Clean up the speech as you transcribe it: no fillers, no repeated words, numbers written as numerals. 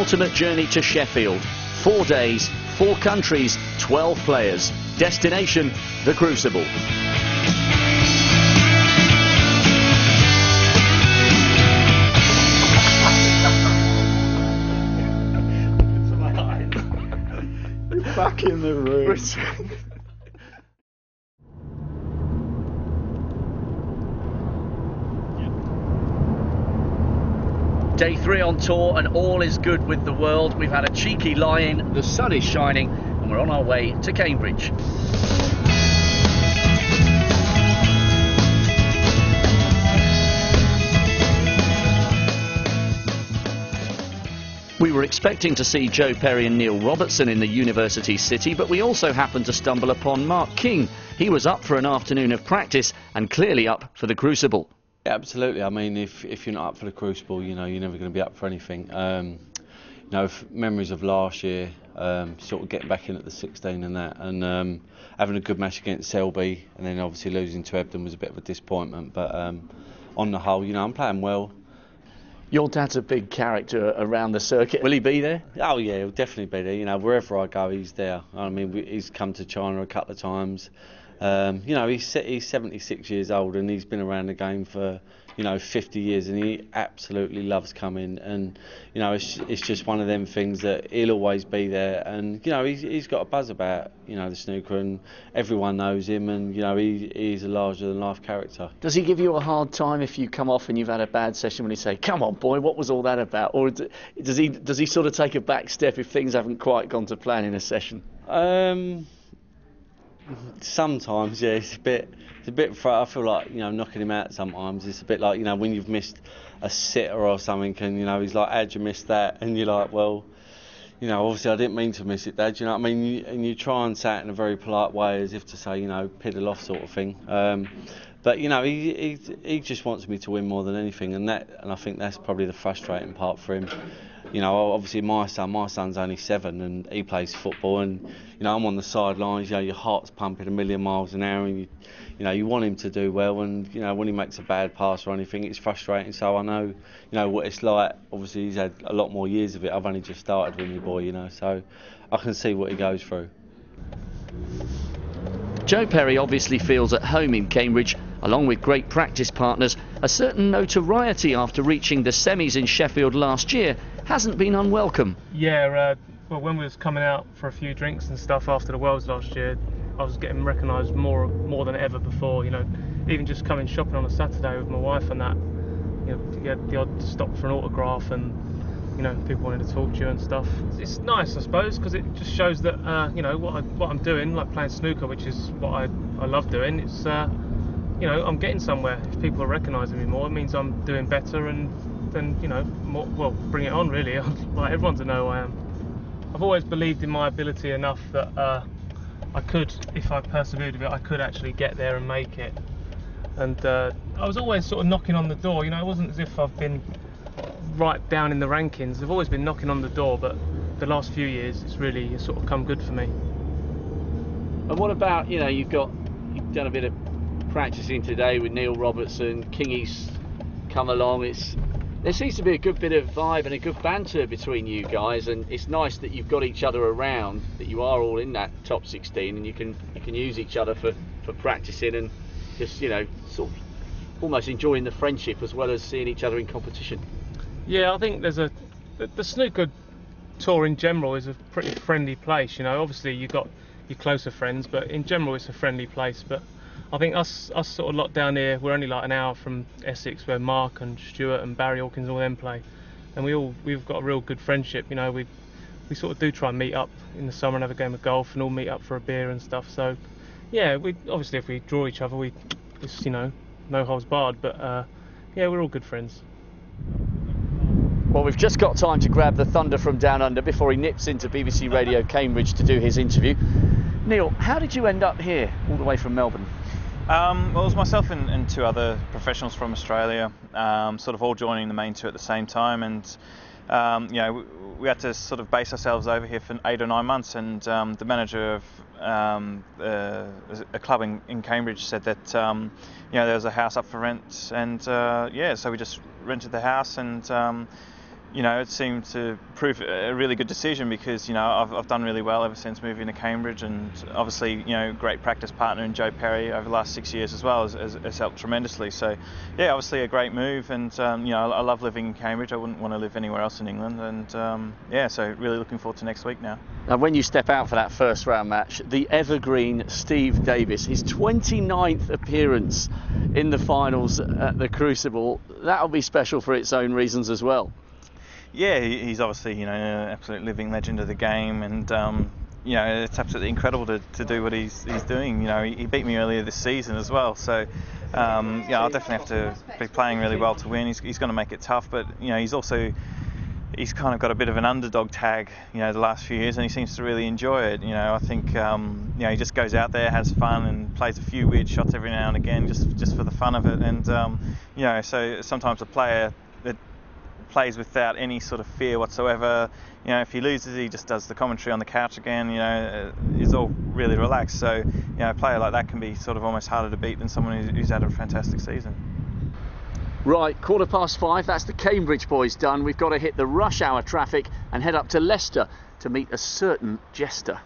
ultimate journey to Sheffield. 4 days, 4 countries, 12 players. Destination, the Crucible. Back in the room. Day 3 on tour and all is good with the world. We've had a cheeky lie-in, the sun is shining and we're on our way to Cambridge. We were expecting to see Joe Perry and Neil Robertson in the University City, but we also happened to stumble upon Mark King. He was up for an afternoon of practice and clearly up for the Crucible. Yeah, absolutely. I mean, if you're not up for the Crucible, you know, you're never going to be up for anything. You know, memories of last year, sort of getting back in at the 16 and that, and having a good match against Selby, and then obviously losing to Ebden was a bit of a disappointment. But on the whole, you know, I'm playing well. Your dad's a big character around the circuit. Will he be there? Oh yeah, he'll definitely be there. You know, wherever I go, he's there. I mean, he's come to China a couple of times. You know, he's 76 years old and he's been around the game for, you know, 50 years, and he absolutely loves coming. And you know, it's just one of them things that he'll always be there. And you know, he's got a buzz about, you know, the snooker, and everyone knows him. And you know, he's a larger than life character. Does he give you a hard time if you come off and you've had a bad session, when he say, "Come on, boy, what was all that about?" Or does he sort of take a back step if things haven't quite gone to plan in a session? Sometimes, yeah, it's a bit. I feel like, you know, knocking him out sometimes. It's a bit like, you know, when you've missed a sitter or something, and you know, he's like, "How'd you miss that?" And you're like, "Well, you know, obviously I didn't mean to miss it, Dad." You know what I mean? And you try and say it in a very polite way, as if to say, you know, piddle off sort of thing. But you know, he just wants me to win more than anything, and I think that's probably the frustrating part for him. You know, obviously my son's only 7 and he plays football, and you know, I'm on the sidelines. You know, your heart's pumping a million miles an hour, and you know, you want him to do well, and you know, when he makes a bad pass or anything, it's frustrating. So I know, you know, what it's like. Obviously, he's had a lot more years of it. I've only just started with my boy, you know, so I can see what he goes through. Joe Perry obviously feels at home in Cambridge, along with great practice partners. A certain notoriety after reaching the semis in Sheffield last year hasn't been unwelcome. Yeah, well, when we was coming out for a few drinks and stuff after the Worlds last year, I was getting recognised more than ever before. You know, even just coming shopping on a Saturday with my wife and that, you know, you had the odd stop for an autograph, and you know, people wanted to talk to you and stuff. It's nice, I suppose, because it just shows that you know, what I'm doing, like playing snooker, which is what I love doing. It's you know, I'm getting somewhere. If people are recognising me more, it means I'm doing better, and then, you know, more, well, bring it on really. I'd like everyone to know who I am. I've always believed in my ability enough that I could, if I persevered with it, I could actually get there and make it. And I was always sort of knocking on the door. You know, it wasn't as if I've been right down in the rankings. I've always been knocking on the door, but the last few years it's really sort of come good for me. And what about, you know, you've done a bit of practicing today with Neil Robertson, Kingy's come along. There seems to be a good bit of vibe and a good banter between you guys, and it's nice that you've got each other around, that you are all in that top 16, and you can use each other for practicing and just, you know, sort of almost enjoying the friendship as well as seeing each other in competition. Yeah, I think the snooker tour in general is a pretty friendly place. You know, obviously you've got your closer friends, but in general it's a friendly place. But I think us sort of lot down here, we're only like an hour from Essex, where Mark and Stuart and Barry Hawkins all them play, and we've got a real good friendship. You know, we sort of do try and meet up in the summer and have a game of golf and all meet up for a beer and stuff. So yeah, we obviously, if we draw each other, it's, you know, no holds barred. But yeah, we're all good friends. Well, we've just got time to grab the thunder from down under before he nips into BBC Radio Cambridge to do his interview. Neil, how did you end up here all the way from Melbourne? Well, it was myself and 2 other professionals from Australia, sort of all joining the main 2 at the same time, and you know, we had to sort of base ourselves over here for 8 or 9 months, and the manager of a club in Cambridge said that you know, there was a house up for rent, and yeah, so we just rented the house, and it seemed to prove a really good decision because, I've done really well ever since moving to Cambridge, and obviously, great practice partner in Joe Perry over the last 6 years as well has helped tremendously. So, yeah, obviously a great move, and, I love living in Cambridge. I wouldn't want to live anywhere else in England, and, so really looking forward to next week now. Now, when you step out for that first round match, the evergreen Steve Davis, his 29th appearance in the finals at the Crucible, that'll be special for its own reasons as well. Yeah, he's obviously, an absolute living legend of the game, and it's absolutely incredible to do what he's doing. He beat me earlier this season as well, so I'll definitely have to be playing really well to win. He's going to make it tough, but he's kind of got a bit of an underdog tag, the last few years, and he seems to really enjoy it. I think he just goes out there, has fun, and plays a few weird shots every now and again, just for the fun of it. And so sometimes a player that plays without any sort of fear whatsoever, if he loses, he just does the commentary on the couch again, is all really relaxed. So a player like that can be sort of almost harder to beat than someone who's had a fantastic season. Right, 5:15, that's the Cambridge boys done. We've got to hit the rush hour traffic and head up to Leicester to meet a certain jester.